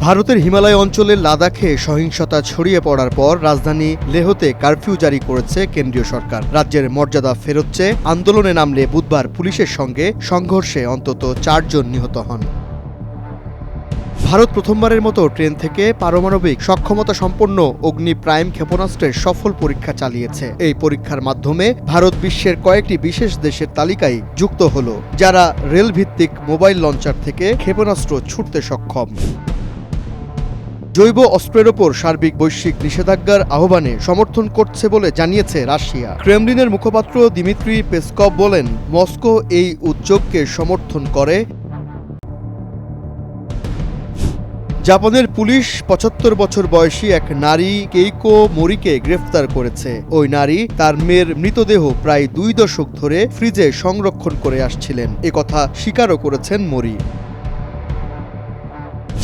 ভারতের হিমালয় অঞ্চলের লাদাখে সহিংসতা ছড়িয়ে পড়ার পর রাজধানী লেহতে কারফিউ জারি করেছে কেন্দ্রীয় সরকার। রাজ্যের মর্যাদা ফেরত চেয়ে আন্দোলনে নামলে বুধবার পুলিশের সঙ্গে সংঘর্ষে অন্তত 4 জন নিহত হন। ভারত প্রথমবারের মতো ট্রেন থেকে পারমাণবিক সক্ষমতা সম্পন্ন অগ্নি প্রাইম ক্ষেপণাস্ত্রের সফল পরীক্ষা চালিয়েছে। এই পরীক্ষার মাধ্যমে ভারত বিশ্বের কয়েকটি বিশেষ দেশের তালিকায় যুক্ত হল, যারা রেলভিত্তিক মোবাইল লঞ্চার থেকে ক্ষেপণাস্ত্র ছুটতে সক্ষম। জৈব অস্ত্রের ওপর সার্বিক বৈশ্বিক নিষেধাজ্ঞার আহ্বানে সমর্থন করছে বলে জানিয়েছে রাশিয়া। ক্রেমলিনের মুখপাত্র দিমিত্রি পেসকভ বলেন, মস্কো এই উদ্যোগকে সমর্থন করে। জাপানের পুলিশ 75 বছর বয়সী এক নারী কেইকো মোরিকে গ্রেফতার করেছে। ওই নারী তার মেয়ের মৃতদেহ প্রায় 2 দশক ধরে ফ্রিজে সংরক্ষণ করে আসছিলেন, একথা স্বীকারও করেছেন মোরি।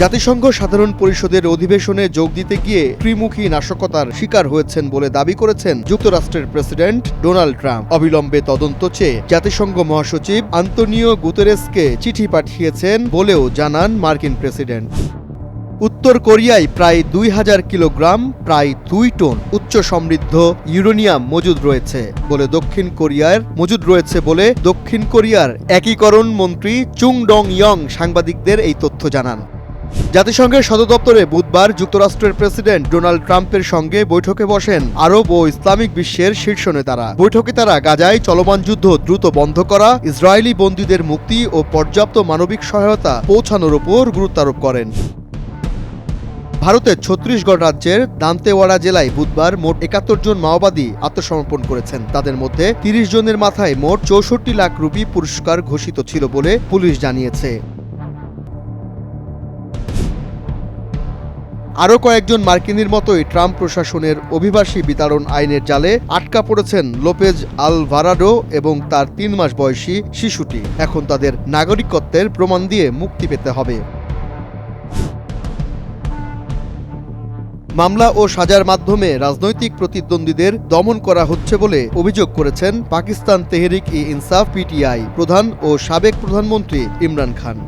জাতিসংঘ সাধারণ পরিষদের অধিবেশনে যোগ দিতে গিয়ে ত্রিমুখী নাশকতার শিকার হয়েছেন বলে দাবি করেছেন যুক্তরাষ্ট্রের প্রেসিডেন্ট ডোনাল্ড ট্রাম্প। অবিলম্বে তদন্ত চেয়ে জাতিসংঘ মহাসচিব আন্তোনিও গুতেরেসকে চিঠি পাঠিয়েছেন বলেও জানান মার্কিন প্রেসিডেন্ট। উত্তর কোরিয়ায় প্রায় 2000 কিলোগ্রাম প্রায় 2 টন উচ্চ সমৃদ্ধ ইউরেনিয়াম মজুদ রয়েছে বলে দক্ষিণ কোরিয়ার একীকরণ মন্ত্রী চুং ডং ইয়ং সাংবাদিকদের এই তথ্য জানান। জাতিসংঘের সদর দপ্তরে বুধবার যুক্তরাষ্ট্রের প্রেসিডেন্ট ডোনাল্ড ট্রাম্পের সঙ্গে বৈঠকে বসেন আরব ও ইসলামিক বিশ্বের শীর্ষ নেতারা। বৈঠকে তারা গাজায় চলমান যুদ্ধ দ্রুত বন্ধ করা, ইসরায়েলি বন্দীদের মুক্তি ও পর্যাপ্ত মানবিক সহায়তা পৌঁছানোর উপর গুরুত্ব আরোপ করেন। ভারতের ছত্তিশগড় রাজ্যের দান্তেওয়াড়া জেলায় বুধবার মোট 71 জন মাওবাদী আত্মসমর্পণ করেছেন। তাদের মধ্যে 30 জনের মাথায় মোট 64 লাখ রুপি পুরস্কার ঘোষিত ছিল বলে পুলিশ জানিয়েছে। আরও কয়েকজন মার্কিনীর মতোই ট্রাম্প প্রশাসনের অভিবাসী বিতাড়ন আইনের জালে আটকা পড়েছেন লোপেজ আলভারাডো এবং তার 3 মাস বয়সী শিশুটি। এখন তাদের নাগরিকত্বের প্রমাণ দিয়ে মুক্তি পেতে হবে। মামলা ও সাজার মাধ্যমে রাজনৈতিক প্রতিদ্বন্দ্বীদের দমন করা হচ্ছে বলে অভিযোগ করেছেন পাকিস্তান তেহরিক-ই-ইনসাফ পিটিআই প্রধান ও সাবেক প্রধানমন্ত্রী ইমরান খান।